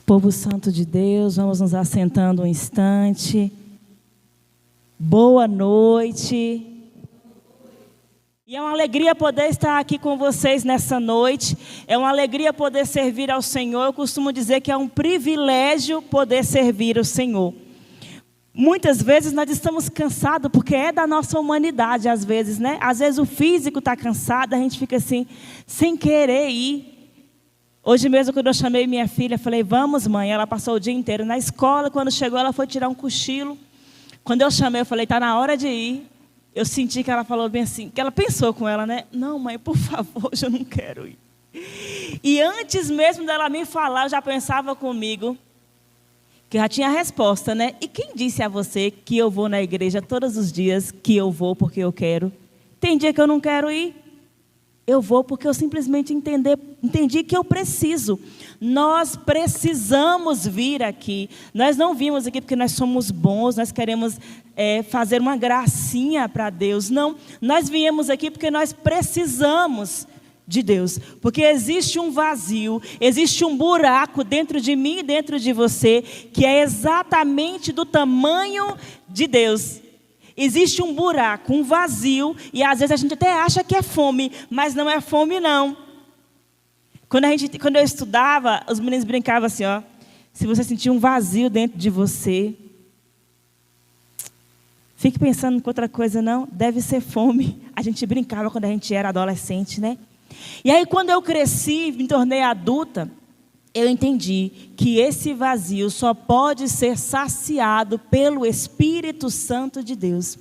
Povo santo de Deus, vamos nos assentando um instante. Boa noite. E é uma alegria poder estar aqui com vocês nessa noite. É uma alegria poder servir ao Senhor. Eu costumo dizer que é um privilégio poder servir ao Senhor. Muitas vezes nós estamos cansados, porque é da nossa humanidade, às vezes, né? Às vezes o físico está cansado, a gente fica assim, sem querer ir. Hoje mesmo, quando eu chamei minha filha, falei, vamos, mãe. Ela passou o dia inteiro na escola. Quando chegou, ela foi tirar um cochilo. Quando eu chamei, eu falei, está na hora de ir. Eu senti que ela falou bem assim, que ela pensou com ela, né? Não, mãe, por favor, eu não quero ir. E antes mesmo dela me falar, eu já pensava comigo, que eu já tinha a resposta, né? E quem disse a você que eu vou na igreja todos os dias, que eu vou porque eu quero? Tem dia que eu não quero ir. Eu vou porque eu simplesmente entendi que eu preciso. Nós precisamos vir aqui. Nós não vimos aqui porque nós somos bons, nós queremos fazer uma gracinha para Deus. Não, nós viemos aqui porque nós precisamos de Deus. Porque existe um vazio, existe um buraco dentro de mim e dentro de você, que é exatamente do tamanho de Deus. Existe um buraco, um vazio, e às vezes a gente até acha que é fome, mas não é fome não. Quando eu estudava, os meninos brincavam assim, ó, se você sentir um vazio dentro de você, fique pensando em outra coisa não, deve ser fome. A gente brincava quando a gente era adolescente, né? E aí quando eu cresci, me tornei adulta, eu entendi que esse vazio só pode ser saciado pelo Espírito Santo de Deus.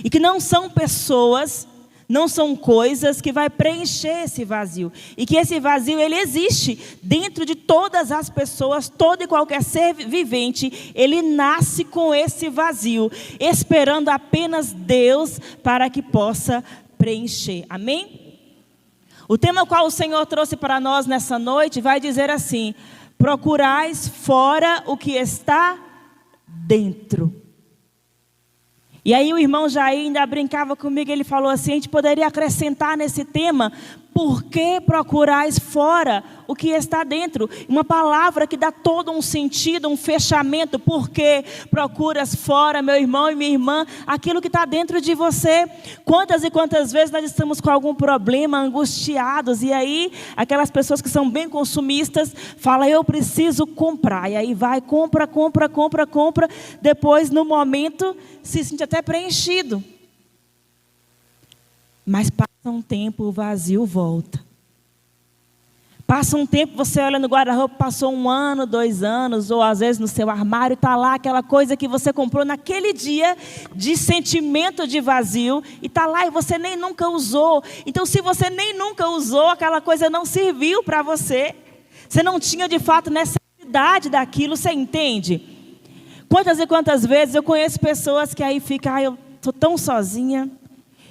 E que não são pessoas, não são coisas que vai preencher esse vazio. E que esse vazio, ele existe dentro de todas as pessoas, todo e qualquer ser vivente, ele nasce com esse vazio, esperando apenas Deus para que possa preencher. Amém? O tema qual o Senhor trouxe para nós nessa noite vai dizer assim: procurais fora o que está dentro. E aí o irmão Jair ainda brincava comigo, ele falou assim, a gente poderia acrescentar nesse tema, por que procurais fora o que está dentro? Uma palavra que dá todo um sentido, um fechamento. Por que procuras fora, meu irmão e minha irmã, aquilo que está dentro de você? Quantas e quantas vezes nós estamos com algum problema, angustiados, e aí aquelas pessoas que são bem consumistas, falam, eu preciso comprar. E aí vai, compra. Depois, no momento, se sente até preenchido. Mas passa um tempo, o vazio volta. Passa um tempo, você olha no guarda-roupa, passou 1 ano, 2 anos, ou às vezes no seu armário está lá aquela coisa que você comprou naquele dia de sentimento de vazio, e está lá e você nem nunca usou. Então, se você nem nunca usou, aquela coisa não serviu para você. Você não tinha de fato necessidade daquilo, você entende? Quantas e quantas vezes eu conheço pessoas que aí ficam, eu estou tão sozinha.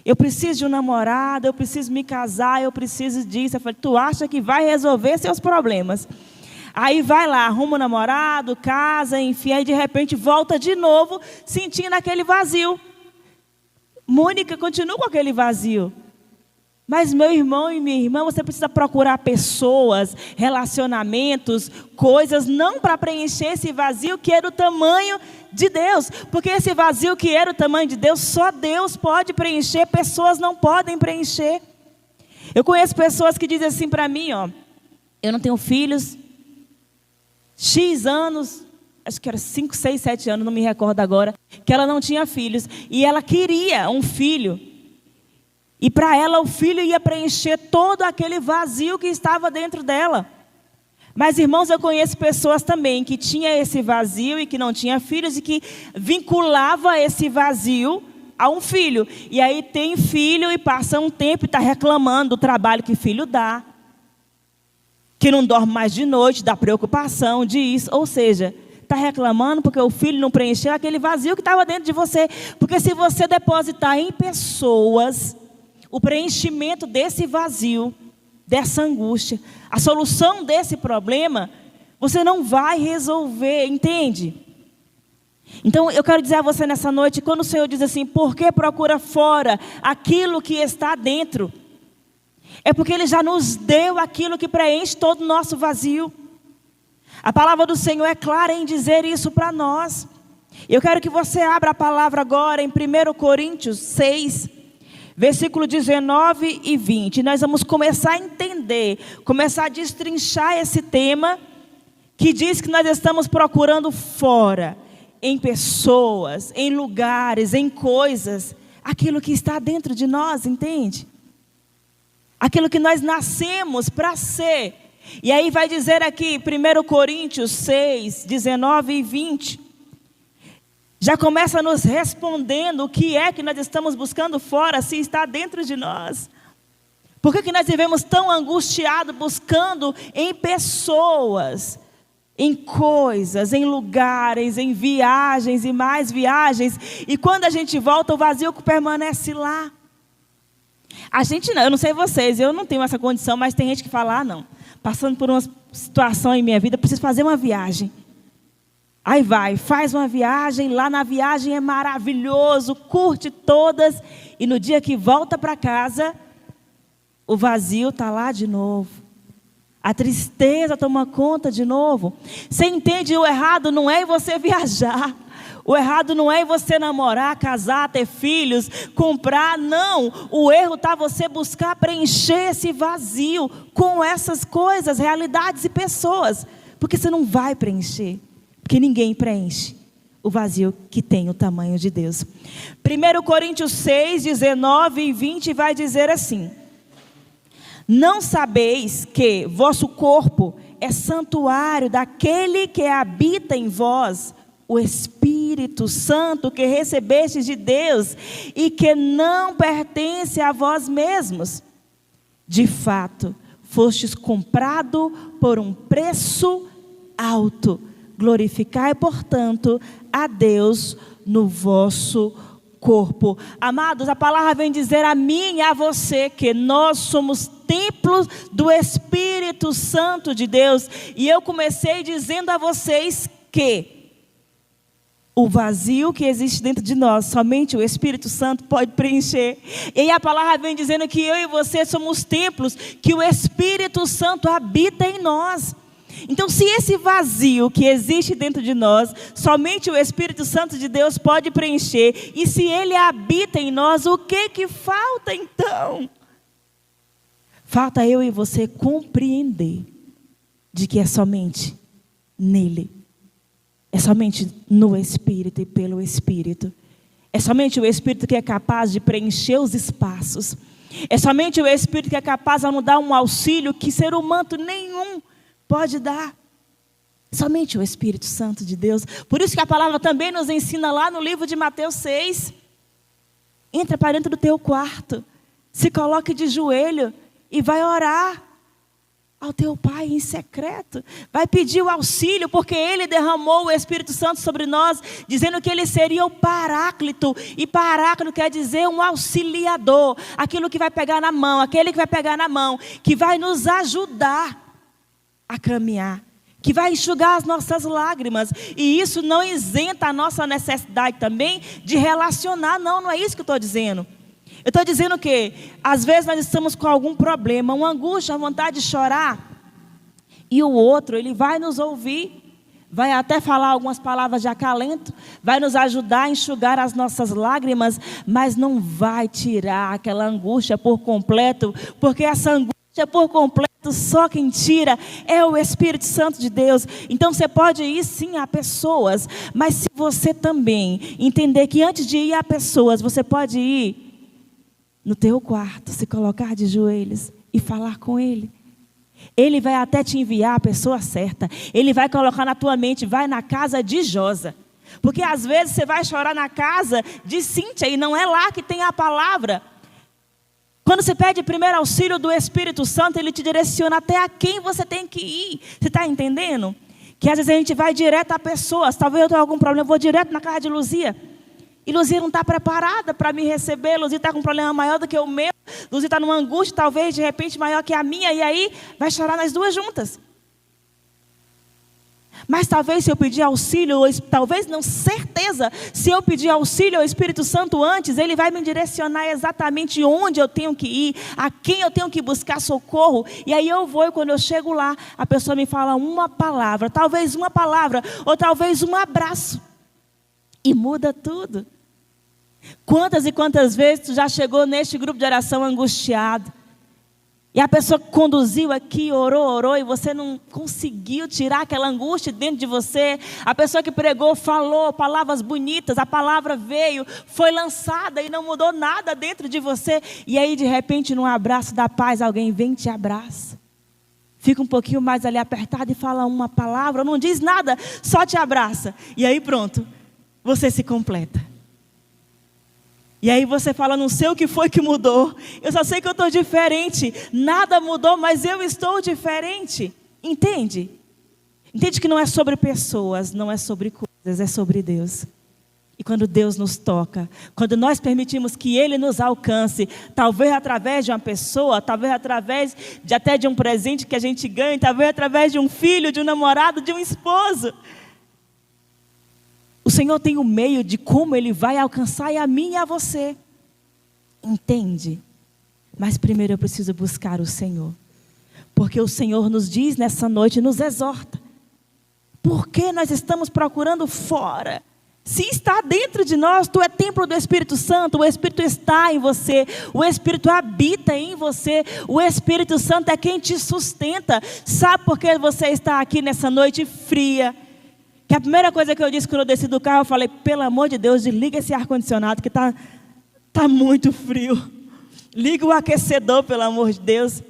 Eu preciso de um namorado, eu preciso me casar, eu preciso disso. Eu falei, tu acha que vai resolver seus problemas? Aí vai lá, arruma um namorado, casa, enfim, aí de repente volta de novo, sentindo aquele vazio. Mônica continua com aquele vazio. Mas meu irmão e minha irmã, você precisa procurar pessoas, relacionamentos, coisas, não para preencher esse vazio que era o tamanho de Deus. Porque esse vazio que era o tamanho de Deus, só Deus pode preencher, pessoas não podem preencher. Eu conheço pessoas que dizem assim para mim, ó, eu não tenho filhos, X anos, acho que era 5, 6, 7 anos, não me recordo agora, que ela não tinha filhos. E ela queria um filho. E para ela o filho ia preencher todo aquele vazio que estava dentro dela. Mas irmãos, eu conheço pessoas também que tinham esse vazio e que não tinha filhos e que vinculava esse vazio a um filho. E aí tem filho e passa um tempo e está reclamando do trabalho que filho dá. Que não dorme mais de noite, da preocupação, disso. Ou seja, está reclamando porque o filho não preencheu aquele vazio que estava dentro de você. Porque se você depositar em pessoas o preenchimento desse vazio, dessa angústia, a solução desse problema, você não vai resolver, entende? Então eu quero dizer a você nessa noite, quando o Senhor diz assim, por que procura fora aquilo que está dentro? É porque Ele já nos deu aquilo que preenche todo o nosso vazio. A palavra do Senhor é clara em dizer isso para nós. Eu quero que você abra a palavra agora em 1 Coríntios 6, versículo 19 e 20. Nós vamos começar a entender, começar a destrinchar esse tema que diz que nós estamos procurando fora, em pessoas, em lugares, em coisas, aquilo que está dentro de nós, entende? Aquilo que nós nascemos para ser. E aí vai dizer aqui, 1 Coríntios 6, 19 e 20. Já começa nos respondendo o que é que nós estamos buscando fora, se está dentro de nós. Por que nós vivemos tão angustiados buscando em pessoas, em coisas, em lugares, em viagens e mais viagens, e quando a gente volta, o vazio permanece lá. A gente não, eu não sei vocês, eu não tenho essa condição, mas tem gente que fala, não, passando por uma situação em minha vida, preciso fazer uma viagem. Aí vai, faz uma viagem, lá na viagem é maravilhoso, curte todas, e no dia que volta para casa, o vazio está lá de novo. A tristeza toma conta de novo. Você entende, o errado não é você viajar. O errado não é você namorar, casar, ter filhos, comprar, não. O erro está você buscar preencher esse vazio com essas coisas, realidades e pessoas. Porque você não vai preencher. Porque ninguém preenche o vazio que tem o tamanho de Deus. 1 Coríntios 6, 19 e 20 vai dizer assim: não sabeis que vosso corpo é santuário daquele que habita em vós, o Espírito Santo que recebestes de Deus e que não pertence a vós mesmos? De fato, fostes comprado por um preço alto. Glorificai, portanto, a Deus no vosso corpo. Amados, a palavra vem dizer a mim e a você que nós somos templos do Espírito Santo de Deus. E eu comecei dizendo a vocês que o vazio que existe dentro de nós, somente o Espírito Santo pode preencher. E aí a palavra vem dizendo que eu e você somos templos, que o Espírito Santo habita em nós. Então, se esse vazio que existe dentro de nós, somente o Espírito Santo de Deus pode preencher, e se Ele habita em nós, o que falta então? Falta eu e você compreender de que é somente nele, é somente no Espírito e pelo Espírito. É somente o Espírito que é capaz de preencher os espaços. É somente o Espírito que é capaz de nos dar um auxílio que ser humano nenhum pode dar. Somente o Espírito Santo de Deus. Por isso que a palavra também nos ensina lá no livro de Mateus 6. Entra para dentro do teu quarto, se coloque de joelho e vai orar ao teu Pai em secreto. Vai pedir o auxílio, porque Ele derramou o Espírito Santo sobre nós, dizendo que Ele seria o Paráclito. E Paráclito quer dizer um auxiliador. Aquilo que vai pegar na mão, aquele que vai pegar na mão, que vai nos ajudar a caminhar, que vai enxugar as nossas lágrimas. E isso não isenta a nossa necessidade também de relacionar. Não é isso que eu estou dizendo. Eu estou dizendo que às vezes nós estamos com algum problema, uma angústia, uma vontade de chorar, e o outro, ele vai nos ouvir, vai até falar algumas palavras de acalento, vai nos ajudar a enxugar as nossas lágrimas, mas não vai tirar aquela angústia por completo, porque essa angústia por completo, só quem tira é o Espírito Santo de Deus. Então você pode ir sim a pessoas, mas se você também entender que antes de ir a pessoas, você pode ir no teu quarto, se colocar de joelhos e falar com Ele. Ele vai até te enviar a pessoa certa. Ele vai colocar na tua mente, vai na casa de Josa. Porque às vezes você vai chorar na casa de Cíntia e não é lá que tem a palavra. Quando você pede primeiro auxílio do Espírito Santo, Ele te direciona até a quem você tem que ir. Você está entendendo? Que às vezes a gente vai direto a pessoas. Talvez eu tenha algum problema, eu vou direto na casa de Luzia. E Luzia não está preparada para me receber. Luzia está com um problema maior do que o meu. Luzia está numa angústia, talvez, de repente, maior que a minha. E aí, vai chorar nós duas juntas. Mas talvez se eu pedir auxílio, ou talvez não, certeza, se eu pedir auxílio ao Espírito Santo antes, Ele vai me direcionar exatamente onde eu tenho que ir, a quem eu tenho que buscar socorro. E aí eu vou, e quando eu chego lá, a pessoa me fala uma palavra, ou talvez um abraço. E muda tudo. Quantas e quantas vezes tu já chegou neste grupo de oração angustiado? E a pessoa conduziu aqui, orou, e você não conseguiu tirar aquela angústia dentro de você. A pessoa que pregou, falou palavras bonitas, a palavra veio, foi lançada e não mudou nada dentro de você. E aí, de repente, num abraço da paz, alguém vem e te abraça. Fica um pouquinho mais ali apertado e fala uma palavra, não diz nada, só te abraça. E aí pronto, você se completa. E aí você fala, não sei o que foi que mudou. Eu só sei que eu estou diferente. Nada mudou, mas eu estou diferente. Entende? Entende que não é sobre pessoas, não é sobre coisas, é sobre Deus. E quando Deus nos toca, quando nós permitimos que Ele nos alcance, talvez através de uma pessoa, talvez através até de um presente que a gente ganha, talvez através de um filho, de um namorado, de um esposo. O Senhor tem o meio de como Ele vai alcançar a mim e a você. Entende? Mas primeiro eu preciso buscar o Senhor. Porque o Senhor nos diz nessa noite, nos exorta. Por que nós estamos procurando fora? Se está dentro de nós, tu é templo do Espírito Santo, o Espírito está em você, o Espírito habita em você, o Espírito Santo é quem te sustenta. Sabe por que você está aqui nessa noite fria? Que a primeira coisa que eu disse quando eu desci do carro, eu falei, pelo amor de Deus, desliga esse ar-condicionado que tá muito frio. Liga o aquecedor, pelo amor de Deus.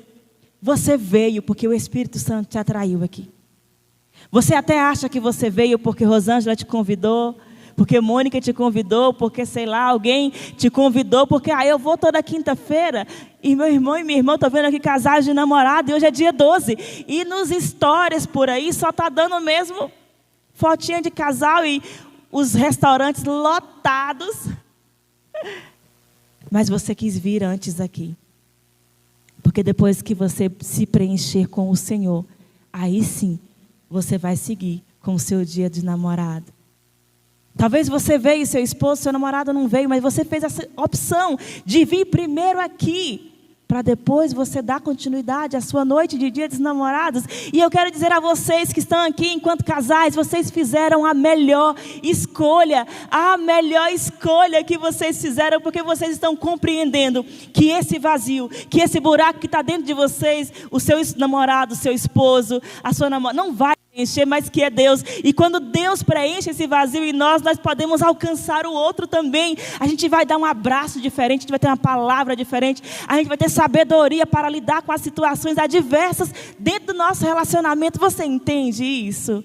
Você veio porque o Espírito Santo te atraiu aqui. Você até acha que você veio porque Rosângela te convidou, porque Mônica te convidou, porque sei lá, alguém te convidou, porque eu vou toda quinta-feira, e meu irmão e minha irmã, estou vendo aqui casais de namorado, e hoje é dia 12. E nos stories por aí só está dando mesmo fotinha de casal e os restaurantes lotados. Mas você quis vir antes aqui. Porque depois que você se preencher com o Senhor, aí sim, você vai seguir com o seu dia de namorado. Talvez você veio, seu esposo, seu namorado não veio, mas você fez essa opção de vir primeiro aqui, para depois você dar continuidade à sua noite de dia dos namorados. E eu quero dizer a vocês que estão aqui enquanto casais, vocês fizeram a melhor escolha que vocês fizeram, porque vocês estão compreendendo que esse vazio, que esse buraco que está dentro de vocês, o seu namorado, o seu esposo, a sua namorada, não vai preencher, mas que é Deus. E quando Deus preenche esse vazio em nós podemos alcançar o outro também. A gente vai dar um abraço diferente, a gente vai ter uma palavra diferente, a gente vai ter sabedoria para lidar com as situações adversas dentro do nosso relacionamento. Você entende isso?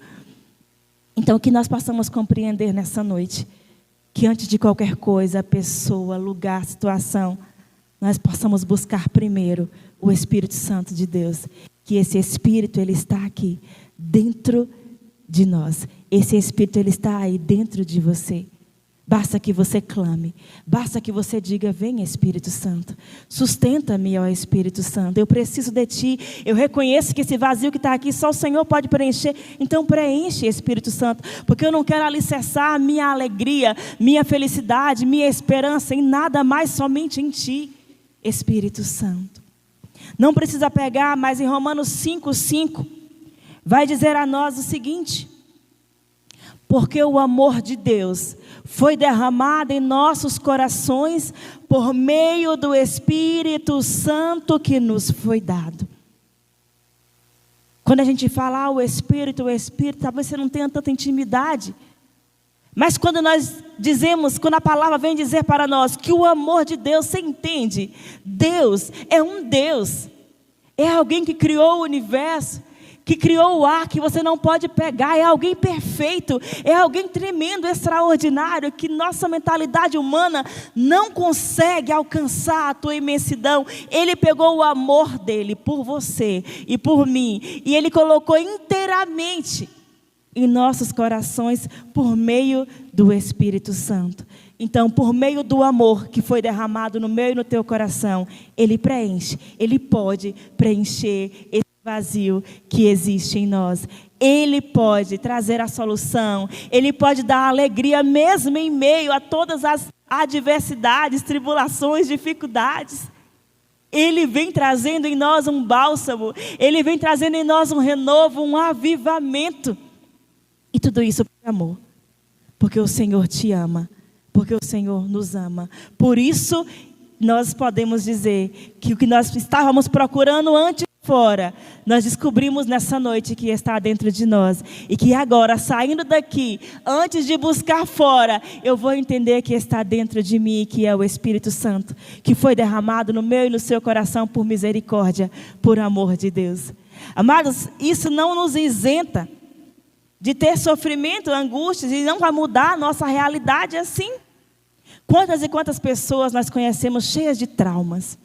Então que nós possamos compreender nessa noite, que antes de qualquer coisa, pessoa, lugar, situação, nós possamos buscar primeiro o Espírito Santo de Deus. Que esse Espírito, Ele está aqui dentro de nós. Esse Espírito, Ele está aí dentro de você. Basta que você clame. Basta que você diga, vem Espírito Santo. Sustenta-me, ó Espírito Santo. Eu preciso de Ti. Eu reconheço que esse vazio que está aqui, só o Senhor pode preencher. Então preenche, Espírito Santo. Porque eu não quero alicerçar minha alegria, minha felicidade, minha esperança em nada mais, somente em Ti, Espírito Santo. Não precisa pegar, mas em Romanos 5:5 vai dizer a nós o seguinte: porque o amor de Deus foi derramado em nossos corações por meio do Espírito Santo que nos foi dado. Quando a gente fala o Espírito, talvez você não tenha tanta intimidade. Mas quando nós dizemos, quando a palavra vem dizer para nós que o amor de Deus, você entende? Deus é um Deus. É alguém que criou o universo, que criou o ar que você não pode pegar. É alguém perfeito, é alguém tremendo, extraordinário, que nossa mentalidade humana não consegue alcançar a tua imensidão. Ele pegou o amor dele por você e por mim, e Ele colocou inteiramente em nossos corações por meio do Espírito Santo. Então, por meio do amor que foi derramado no meu e no teu coração, Ele preenche, Ele pode preencher esse vazio que existe em nós. Ele pode trazer a solução, Ele pode dar alegria mesmo em meio a todas as adversidades, tribulações, dificuldades. Ele vem trazendo em nós um bálsamo, Ele vem trazendo em nós um renovo, um avivamento. E tudo isso por amor, porque o Senhor te ama, porque o Senhor nos ama. Por isso, nós podemos dizer que o que nós estávamos procurando antes fora, nós descobrimos nessa noite que está dentro de nós. E que agora, saindo daqui, antes de buscar fora, eu vou entender que está dentro de mim, que é o Espírito Santo, que foi derramado no meu e no seu coração por misericórdia, por amor de Deus. Amados, isso não nos isenta de ter sofrimento, angústias, e não vai mudar a nossa realidade assim. Quantas e quantas pessoas nós conhecemos cheias de traumas?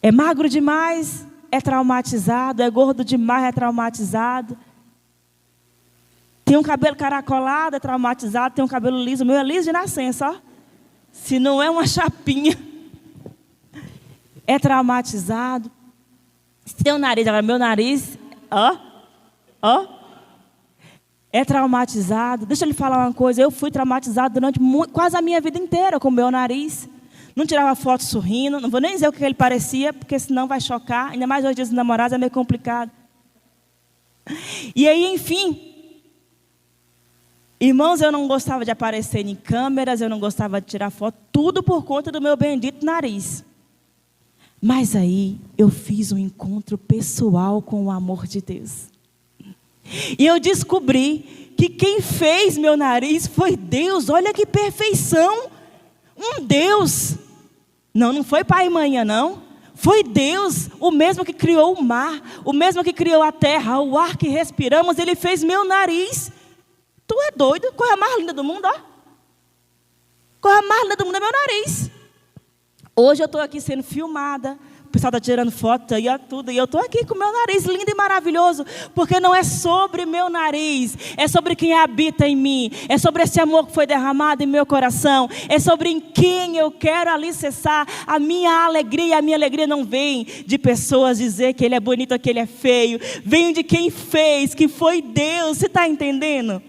É magro demais, é traumatizado. É gordo demais, é traumatizado. Tem um cabelo caracolado, é traumatizado. Tem um cabelo liso, o meu é liso de nascença, ó. Se não é uma chapinha, é traumatizado. Se tem um nariz, agora meu nariz, ó, é traumatizado. Deixa eu lhe falar uma coisa, eu fui traumatizado durante quase a minha vida inteira com o meu nariz. Não tirava foto sorrindo, não vou nem dizer o que ele parecia, porque senão vai chocar. Ainda mais hoje dias dos namorados é meio complicado. E aí, enfim, irmãos, eu não gostava de aparecer em câmeras, eu não gostava de tirar foto, tudo por conta do meu bendito nariz. Mas aí eu fiz um encontro pessoal com o amor de Deus. E eu descobri que quem fez meu nariz foi Deus. Olha que perfeição! Um Deus. Não foi pai e mãe, não. Foi Deus, o mesmo que criou o mar, o mesmo que criou a terra, o ar que respiramos, Ele fez meu nariz. Tu é doido? Coisa mais linda do mundo, ó. Coisa mais linda do mundo é meu nariz. Hoje eu estou aqui sendo filmada. O pessoal está tirando foto e tudo. E eu estou aqui com o meu nariz lindo e maravilhoso. Porque não é sobre meu nariz. É sobre quem habita em mim. É sobre esse amor que foi derramado em meu coração. É sobre em quem eu quero alicerçar a minha alegria. E a minha alegria não vem de pessoas dizer que ele é bonito ou que ele é feio. Vem de quem fez, que foi Deus. Você está entendendo?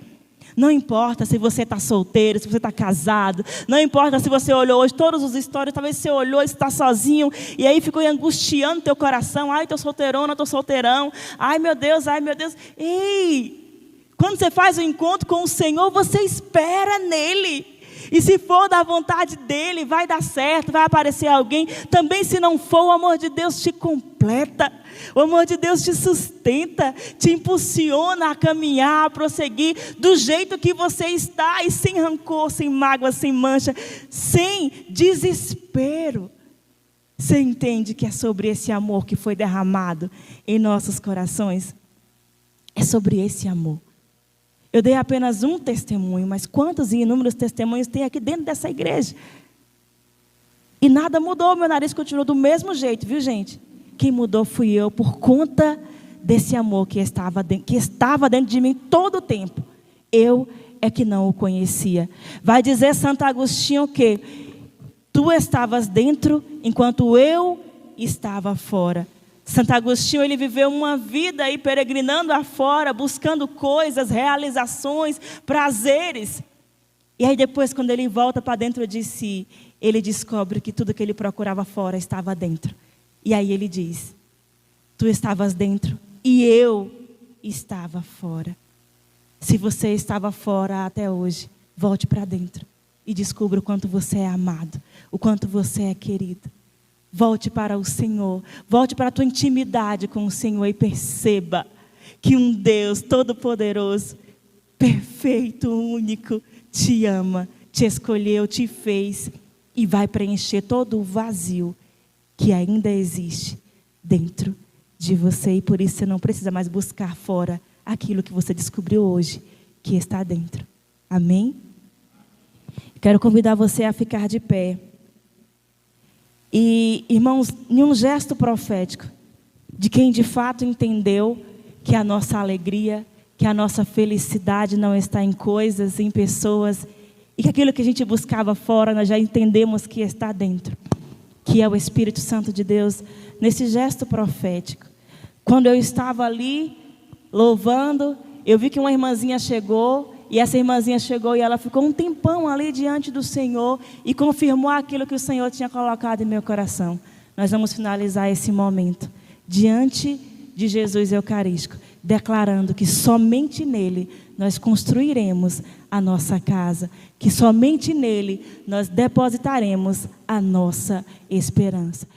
Não importa se você está solteiro, se você está casado. Não importa se você olhou hoje todas as histórias. Talvez você olhou e está sozinho. E aí ficou angustiando teu coração. Ai, estou solteirona, estou solteirão. Ai, meu Deus, ai, meu Deus. Ei, quando você faz um encontro com o Senhor, você espera nele. E se for da vontade dele, vai dar certo, vai aparecer alguém. Também se não for, o amor de Deus te completa. O amor de Deus te sustenta, te impulsiona a caminhar, a prosseguir do jeito que você está. E sem rancor, sem mágoa, sem mancha, sem desespero. Você entende que é sobre esse amor que foi derramado em nossos corações? É sobre esse amor. Eu dei apenas um testemunho, mas quantos e inúmeros testemunhos tem aqui dentro dessa igreja? E nada mudou, meu nariz continuou do mesmo jeito, viu, gente? Quem mudou fui eu, por conta desse amor que estava dentro de mim todo o tempo. Eu é que não o conhecia. Vai dizer Santo Agostinho que tu estavas dentro enquanto eu estava fora. Santo Agostinho, ele viveu uma vida aí peregrinando afora, buscando coisas, realizações, prazeres. E aí depois, quando ele volta para dentro de si, ele descobre que tudo que ele procurava fora estava dentro. E aí ele diz, tu estavas dentro e eu estava fora. Se você estava fora até hoje, volte para dentro e descubra o quanto você é amado, o quanto você é querido. Volte para o Senhor, volte para a tua intimidade com o Senhor e perceba que um Deus todo-poderoso, perfeito, único, te ama, te escolheu, te fez e vai preencher todo o vazio que ainda existe dentro de você. E por isso você não precisa mais buscar fora aquilo que você descobriu hoje, que está dentro. Amém? Quero convidar você a ficar de pé. E, irmãos, em um gesto profético, de quem de fato entendeu que a nossa alegria, que a nossa felicidade não está em coisas, em pessoas, e que aquilo que a gente buscava fora, nós já entendemos que está dentro, que é o Espírito Santo de Deus, nesse gesto profético. Quando eu estava ali, louvando, eu vi que uma irmãzinha chegou, e essa irmãzinha chegou e ela ficou um tempão ali diante do Senhor e confirmou aquilo que o Senhor tinha colocado em meu coração. Nós vamos finalizar esse momento diante de Jesus Eucarístico, declarando que somente nele nós construiremos a nossa casa, que somente nele nós depositaremos a nossa esperança.